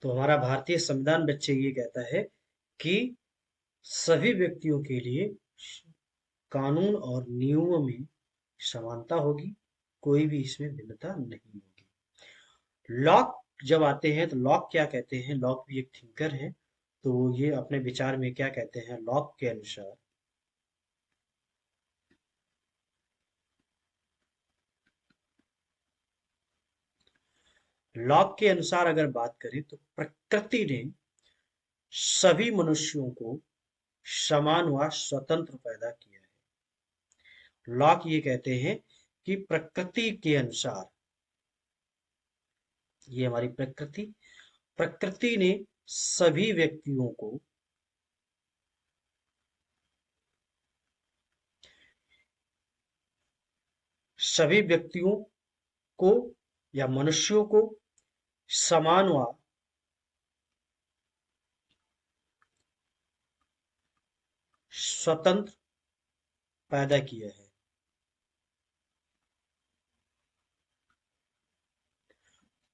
तो हमारा भारतीय संविधान बच्चे ये कहता है कि सभी व्यक्तियों के लिए कानून और नियमों में समानता होगी, कोई भी इसमें भिन्नता नहीं होगी। लॉक जब आते हैं तो लॉक क्या कहते हैं, लॉक भी एक थिंकर है। तो वो ये अपने विचार में क्या कहते हैं, लॉक के अनुसार अगर बात करें तो प्रकृति ने सभी मनुष्यों को समान व स्वतंत्र पैदा किया है। लॉक ये कहते हैं कि प्रकृति के अनुसार, ये हमारी प्रकृति ने सभी व्यक्तियों को को या मनुष्यों को समान व स्वतंत्र पैदा किया है।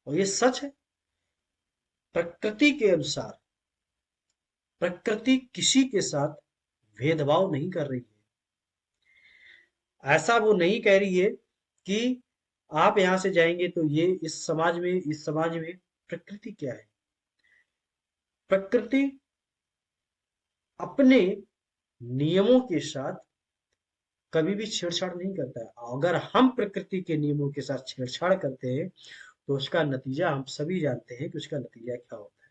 और ये सच है। प्रकृति के अनुसार प्रकृति किसी के साथ भेदभाव नहीं कर रही है। ऐसा वो नहीं कह रही है कि आप यहां से जाएंगे तो ये इस समाज में प्रकृति क्या है। प्रकृति अपने नियमों के साथ कभी भी छेड़छाड़ नहीं करता है। अगर हम प्रकृति के नियमों के साथ छेड़छाड़ करते हैं तो उसका नतीजा हम सभी जानते हैं कि उसका नतीजा क्या होता है।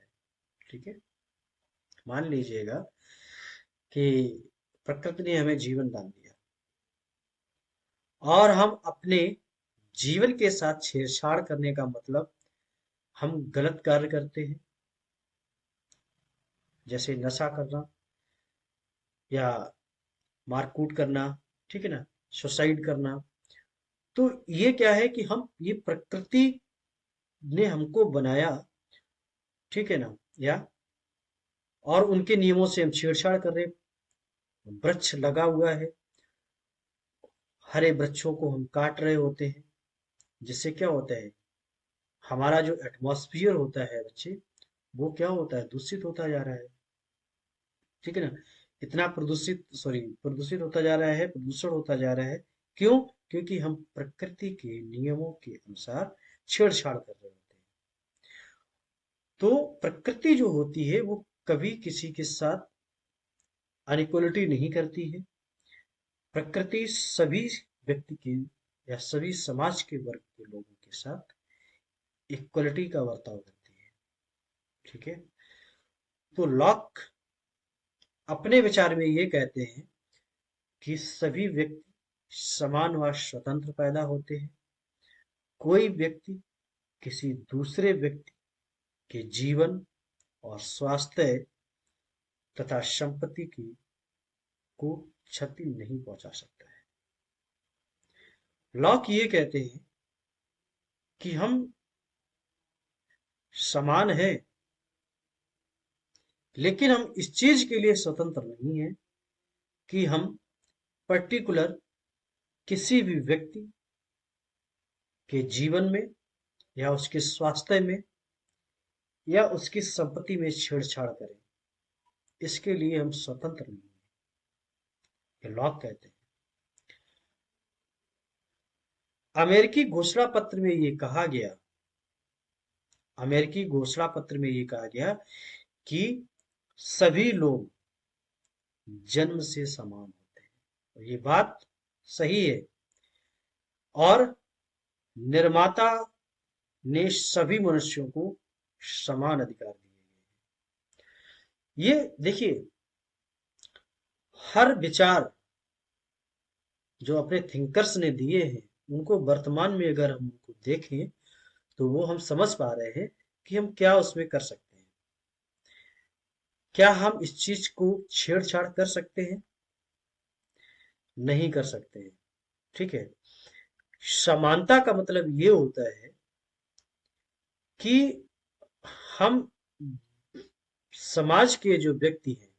ठीक है, मान लीजिएगा कि प्रकृति ने हमें जीवन दान दिया और हम अपने जीवन के साथ छेड़छाड़ करने का मतलब हम गलत कार्य करते हैं, जैसे नशा करना या मारकूट करना, ठीक है ना, सुसाइड करना। तो ये क्या है कि हम ये प्रकृति ने हमको बनाया, ठीक है ना, या और उनके नियमों से हम छेड़छाड़ कर रहे हैं। वृक्ष लगा हुआ है, हरे वृक्षों को हम काट रहे होते हैं, जिससे क्या होता है, हमारा जो एटमॉस्फेयर होता है बच्चे, वो क्या होता है, दूषित होता जा रहा है। ठीक है ना, इतना प्रदूषित होता जा रहा है, प्रदूषण होता जा रहा है। क्यों? क्योंकि हम प्रकृति के नियमों के अनुसार छेड़छाड़ कर रहे होते हैं। तो प्रकृति जो होती है वो कभी किसी के साथ अनइक्वलिटी नहीं करती है। प्रकृति सभी व्यक्ति के या सभी समाज के वर्ग के लोगों के साथ इक्वलिटी का बर्ताव करती है। ठीक है, तो लॉक अपने विचार में ये कहते हैं कि सभी व्यक्ति समान व स्वतंत्र पैदा होते हैं। कोई व्यक्ति किसी दूसरे व्यक्ति के जीवन और स्वास्थ्य तथा संपत्ति की को क्षति नहीं पहुंचा सकता है। लॉक ये कहते हैं कि हम समान हैं, लेकिन हम इस चीज के लिए स्वतंत्र नहीं है कि हम पर्टिकुलर किसी भी व्यक्ति के जीवन में या उसके स्वास्थ्य में या उसकी संपत्ति में छेड़छाड़ करें। इसके लिए हम स्वतंत्र नहीं हैं, ये लॉक कहते हैं। अमेरिकी घोषणा पत्र में ये कहा गया अमेरिकी घोषणा पत्र में ये कहा गया कि सभी लोग जन्म से समान होते हैं। और ये बात सही है। और निर्माता ने सभी मनुष्यों को समान अधिकार दिए हैं। ये देखिए, हर विचार जो अपने थिंकर्स ने दिए हैं, उनको वर्तमान में अगर हम उनको देखें तो वो हम समझ पा रहे हैं कि हम क्या उसमें कर सकते हैं। क्या हम इस चीज को छेड़छाड़ कर सकते हैं? नहीं कर सकते हैं। ठीक है, समानता का मतलब ये होता है कि हम समाज के जो व्यक्ति हैं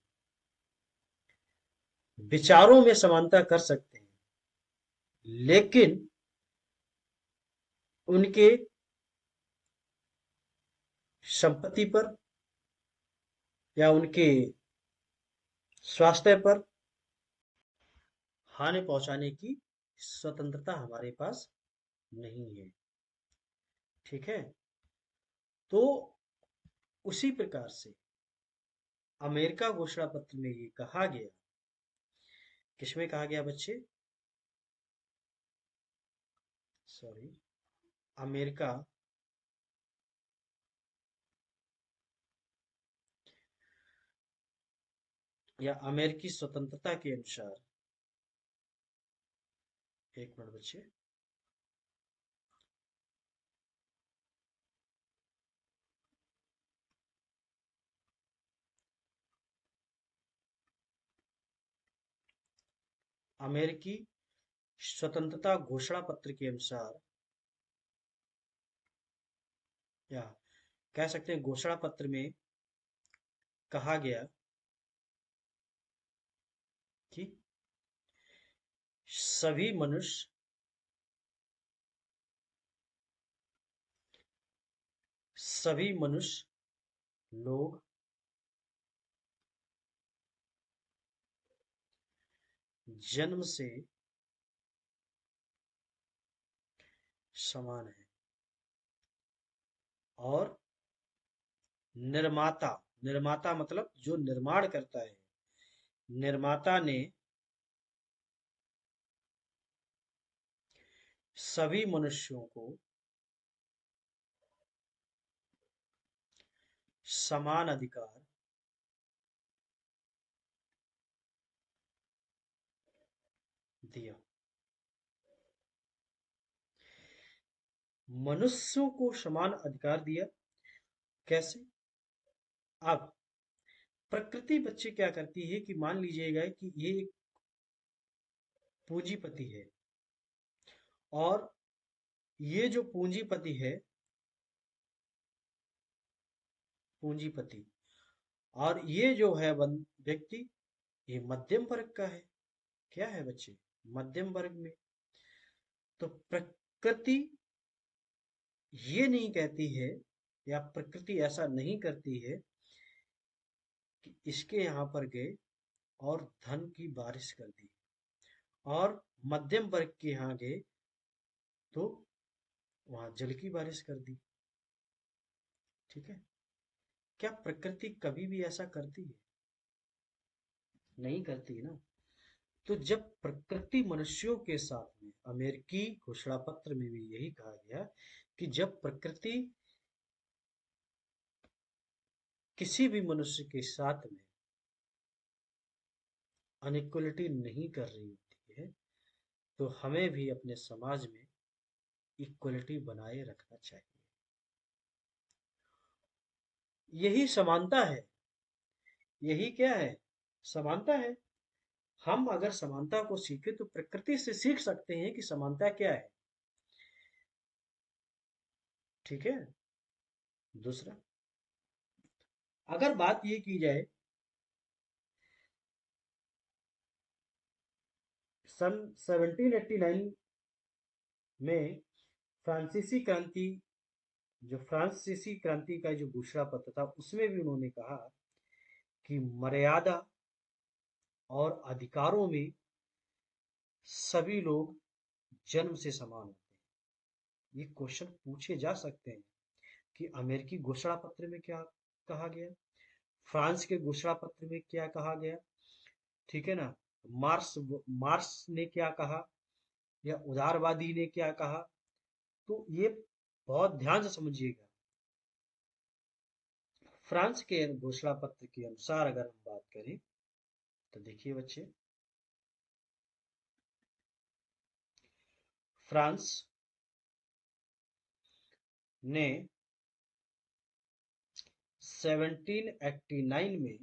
विचारों में समानता कर सकते हैं, लेकिन उनके संपत्ति पर या उनके स्वास्थ्य पर हानि पहुंचाने की स्वतंत्रता हमारे पास नहीं है। ठीक है। तो उसी प्रकार से अमेरिका घोषणा पत्र में ये कहा गया, किसमें कहा गया बच्चे? सॉरी, अमेरिका या अमेरिकी स्वतंत्रता के अनुसार, एक मिनट बच्चे, अमेरिकी स्वतंत्रता घोषणा पत्र के अनुसार, या कह सकते हैं घोषणा पत्र में कहा गया कि सभी मनुष्य सभी मनुष्य लोग जन्म से समान है, और निर्माता, निर्माता मतलब जो निर्माण करता है, निर्माता ने सभी मनुष्यों को समान अधिकार दिया। मनुष्यों को समान अधिकार दिया, कैसे? अब प्रकृति बच्चे क्या करती है कि मान लीजिएगा कि ये एक पूंजीपति है, और ये जो पूंजीपति है, पूंजीपति, और ये जो है व्यक्ति, ये मध्यम वर्ग का है। क्या है बच्चे? मध्यम वर्ग में। तो प्रकृति ये नहीं कहती है, या प्रकृति ऐसा नहीं करती है कि इसके यहाँ पर गए और धन की बारिश कर दी, और मध्यम वर्ग के यहाँ गए तो वहां जल की बारिश कर दी। ठीक है। क्या प्रकृति कभी भी ऐसा करती है? नहीं करती ना। तो जब प्रकृति मनुष्यों के साथ में, अमेरिकी घोषणा पत्र में भी यही कहा गया कि जब प्रकृति किसी भी मनुष्य के साथ में अनइक्वलिटी नहीं कर रही होती है, तो हमें भी अपने समाज में इक्वलिटी बनाए रखना चाहिए। यही समानता है। यही क्या है? समानता है। हम अगर समानता को सीखे तो प्रकृति से सीख सकते हैं कि समानता क्या है। ठीक है। दूसरा, अगर बात ये की जाए सन 1789 में फ्रांसीसी क्रांति, जो फ्रांसीसी क्रांति का जो घोषणा पत्र था, उसमें भी उन्होंने कहा कि मर्यादा और अधिकारों में सभी लोग जन्म से समान होते हैं। ये क्वेश्चन पूछे जा सकते हैं कि अमेरिकी घोषणा पत्र में क्या कहा गया, फ्रांस के घोषणा पत्र में क्या कहा गया। ठीक है ना। मार्क्स मार्क्स ने क्या कहा, या उदारवादी ने क्या कहा। तो ये बहुत ध्यान से समझिएगा। फ्रांस के घोषणा पत्र के अनुसार अगर हम बात करें तो देखिए बच्चे, फ्रांस ने 1789 में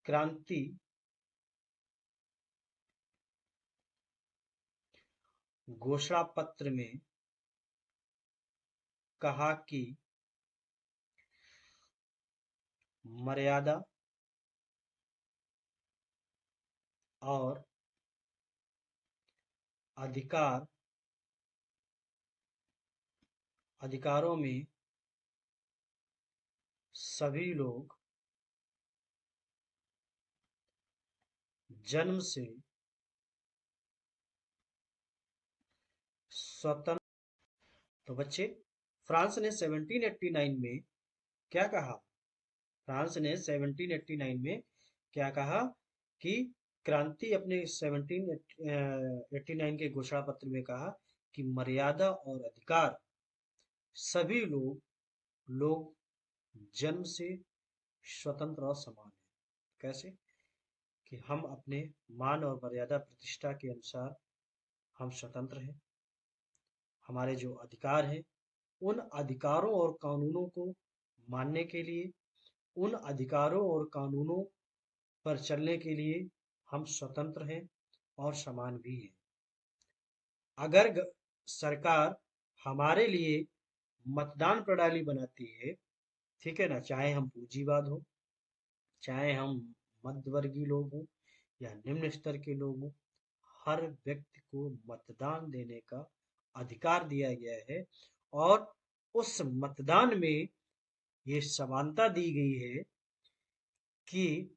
क्रांति घोषणा पत्र में कहा कि मर्यादा और अधिकार अधिकारों में सभी लोग जन्म से स्वतंत्र। तो बच्चे, फ्रांस ने 1789 में क्या कहा? फ्रांस ने 1789 में क्या कहा कि क्रांति अपने 1789 के घोषणा पत्र में कहा कि मर्यादा और अधिकार सभी लोग जन्म से स्वतंत्र और समान है। कैसे? कि हम अपने मान और मर्यादा प्रतिष्ठा के अनुसार हम स्वतंत्र हैं। हमारे जो अधिकार हैं, उन अधिकारों और कानूनों को मानने के लिए, उन अधिकारों और कानूनों पर चलने के लिए हम स्वतंत्र हैं और समान भी हैं। अगर सरकार हमारे लिए मतदान प्रणाली बनाती है, ठीक है ना, चाहे हम पूंजीवाद हो, चाहे हम मध्यवर्गीय लोग हों या निम्न स्तर के लोग हों, हर व्यक्ति को मतदान देने का अधिकार दिया गया है। और उस मतदान में ये समानता दी गई है कि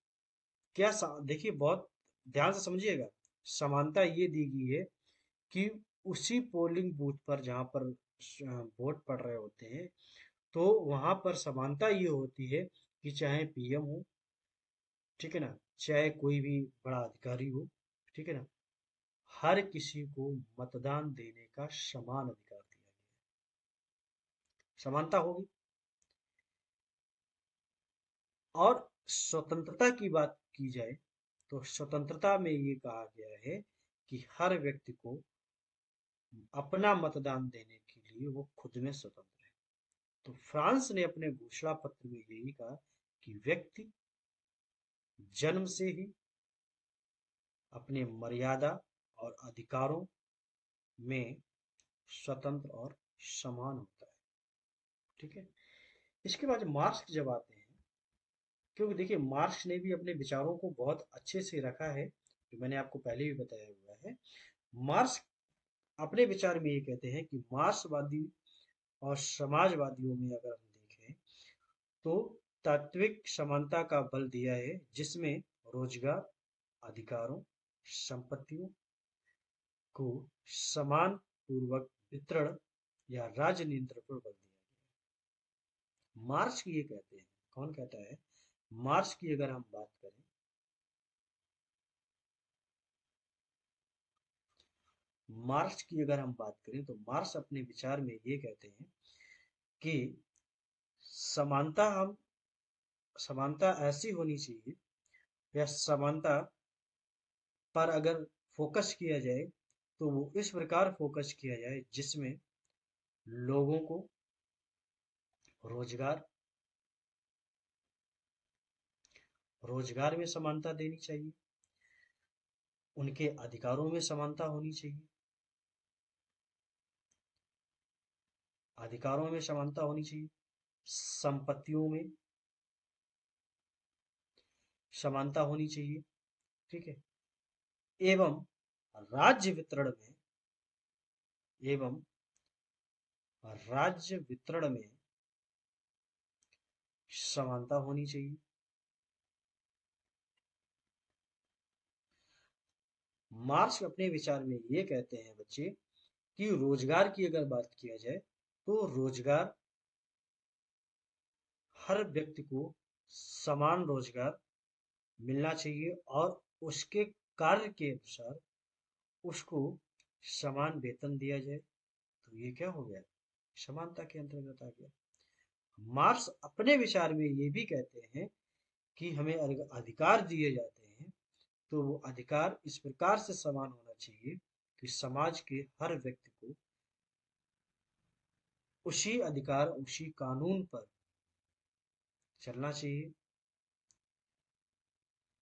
देखिए, बहुत ध्यान से समझिएगा। समानता ये दी गई है कि उसी पोलिंग बूथ पर जहाँ पर वोट पड़ रहे होते हैं, तो वहां पर समानता ये होती है कि चाहे पीएम हो, ठीक है ना, चाहे कोई भी बड़ा अधिकारी हो, ठीक है ना, हर किसी को मतदान देने का समान अधिकार दिया गया है। समानता होगी। और स्वतंत्रता की बात की जाए तो स्वतंत्रता में ये कहा गया है कि हर व्यक्ति को अपना मतदान देने के लिए वो खुद में स्वतंत्र है। तो फ्रांस ने अपने घोषणा पत्र में यही कहा कि व्यक्ति जन्म से ही अपने मर्यादा और अधिकारों में स्वतंत्र और समान होता है। ठीक है। इसके बाद मार्क्स जब आते हैं, क्योंकि देखिए मार्क्स ने भी अपने विचारों को बहुत अच्छे से रखा है, जो मैंने आपको पहले भी बताया हुआ है। मार्क्स अपने विचार में ये कहते हैं कि मार्क्सवादी और समाजवादियों में अगर हम देखें तो तात्विक समानता का बल दिया है, जिसमें रोजगार, अधिकारों, संपत्तियों को समान पूर्वक वितरण या राज्य नियंत्रण पर बल दिया गया। मार्क्स ये कहते हैं, कौन कहता है? मार्क्स की अगर हम बात करें, मार्क्स की अगर हम बात करें तो मार्क्स अपने विचार में ये कहते हैं कि समानता हम समानता ऐसी होनी चाहिए, या समानता पर अगर फोकस किया जाए तो वो इस प्रकार फोकस किया जाए जिसमें लोगों को रोजगार रोजगार में समानता देनी चाहिए, उनके अधिकारों में समानता होनी चाहिए, अधिकारों में समानता होनी चाहिए, संपत्तियों में समानता होनी चाहिए, ठीक है, एवं राज्य वितरण में एवं राज्य वितरण में समानता होनी चाहिए। मार्क्स अपने विचार में ये कहते हैं बच्चे कि रोजगार की अगर बात किया जाए तो रोजगार, हर व्यक्ति को समान रोजगार मिलना चाहिए और उसके कार्य के अनुसार उसको समान वेतन दिया जाए। तो ये क्या हो गया? समानता के अंतर्गत आ गया। मार्क्स अपने विचार में ये भी कहते हैं कि हमें अधिकार दिए जाते हैं तो वो अधिकार इस प्रकार से समान होना चाहिए कि समाज के हर व्यक्ति को उसी अधिकार, उसी कानून पर चलना चाहिए।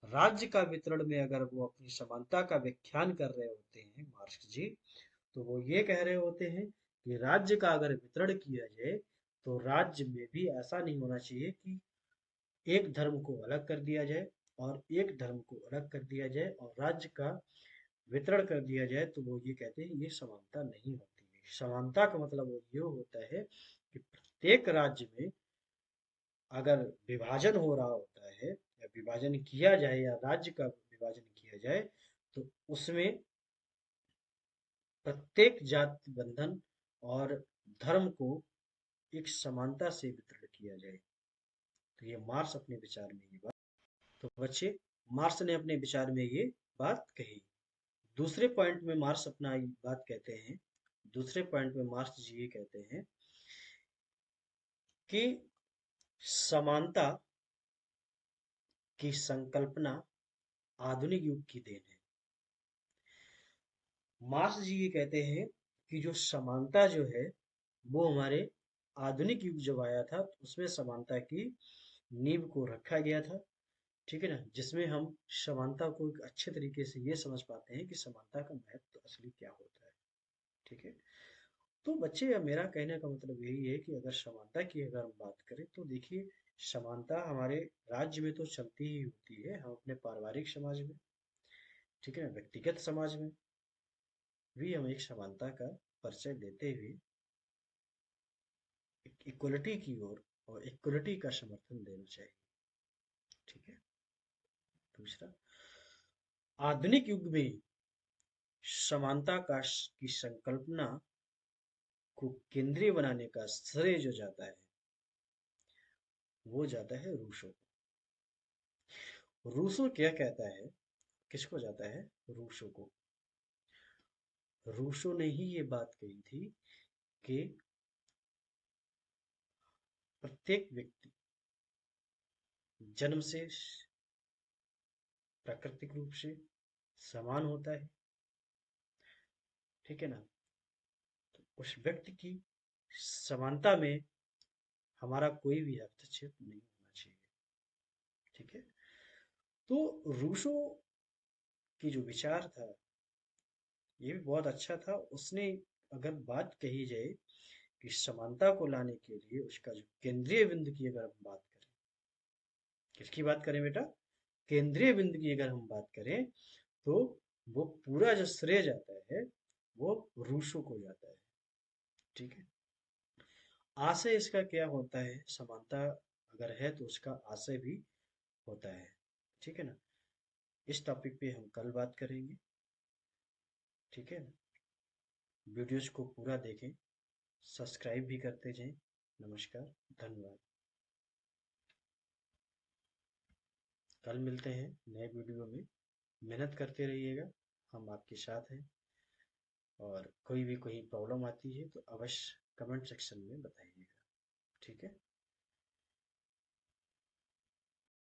राज्य का वितरण में अगर वो अपनी समानता का व्याख्यान कर रहे होते हैं मार्क्स जी, तो वो ये कह रहे होते हैं कि राज्य का अगर वितरण किया जाए तो राज्य में भी ऐसा नहीं होना चाहिए कि एक धर्म को अलग कर दिया जाए और एक धर्म को अलग कर दिया जाए और राज्य का वितरण कर दिया जाए। तो वो ये कहते हैं ये समानता नहीं होती समानता का मतलब ये होता है कि प्रत्येक राज्य में अगर विभाजन हो रहा होता है या विभाजन किया जाए या राज्य का विभाजन किया जाए तो उसमें प्रत्येक जाति बंधन और धर्म को एक समानता से वितरण किया जाए। तो ये मार्क्स अपने विचार में ये बात, तो बच्चे मार्क्स ने अपने विचार में ये बात कही। दूसरे पॉइंट में मार्क्स अपना ये बात कहते हैं, दूसरे पॉइंट में मार्क्स जी ये कहते हैं कि समानता की संकल्पना आधुनिक युग की देन है। मार्क्स जी ये कहते हैं कि जो समानता जो है वो हमारे आधुनिक युग जब आया था तो उसमें समानता की नींव को रखा गया था, ठीक है ना, जिसमें हम समानता को एक अच्छे तरीके से ये समझ पाते हैं कि समानता का महत्व असली क्या होता है। ठीक है, तो बच्चे मेरा कहने का मतलब यही है कि अगर समानता की अगर हम बात करें तो देखिए समानता हमारे राज्य में तो चलती ही होती है, हम अपने पारिवारिक समाज में, ठीक है ना, व्यक्तिगत समाज में भी हम एक समानता का परिचय देते हुए इक्वलिटी की ओर और इक्वलिटी का समर्थन देना चाहिए। ठीक है, दूसरा, आधुनिक युग में समानता का की संकल्पना को केंद्रीय बनाने का श्रेय जो जाता है वो जाता है रूसो को। रूसो क्या कहता है, किसको जाता है, रूसो को। रूसो ने ही ये बात कही थी कि प्रत्येक व्यक्ति जन्म से प्राकृतिक रूप से समान होता है, ठीक है ना, तो उस व्यक्ति की समानता में हमारा कोई भी हस्तक्षेप नहीं होना चाहिए। ठीक है, तो रूसो की जो विचार था ये भी बहुत अच्छा था। उसने अगर बात कही जाए कि समानता को लाने के लिए उसका जो केंद्रीय बिंदु की अगर हम बात करें, किसकी बात करें बेटा, केंद्रीय बिंदु की अगर हम बात करें तो वो पूरा जो श्रेय जाता है वो रूसो को जाता है। ठीक है, आशय इसका क्या होता है, समानता अगर है तो उसका आशय भी होता है। ठीक है ना, इस टॉपिक पे हम कल बात करेंगे। ठीक है ना, वीडियोज को पूरा देखें, सब्सक्राइब भी करते जाएं। नमस्कार, धन्यवाद। कल मिलते हैं नए वीडियो में, मेहनत करते रहिएगा, हम आपके साथ हैं। और कोई भी कोई प्रॉब्लम आती है तो अवश्य कमेंट सेक्शन में बताइएगा। ठीक है।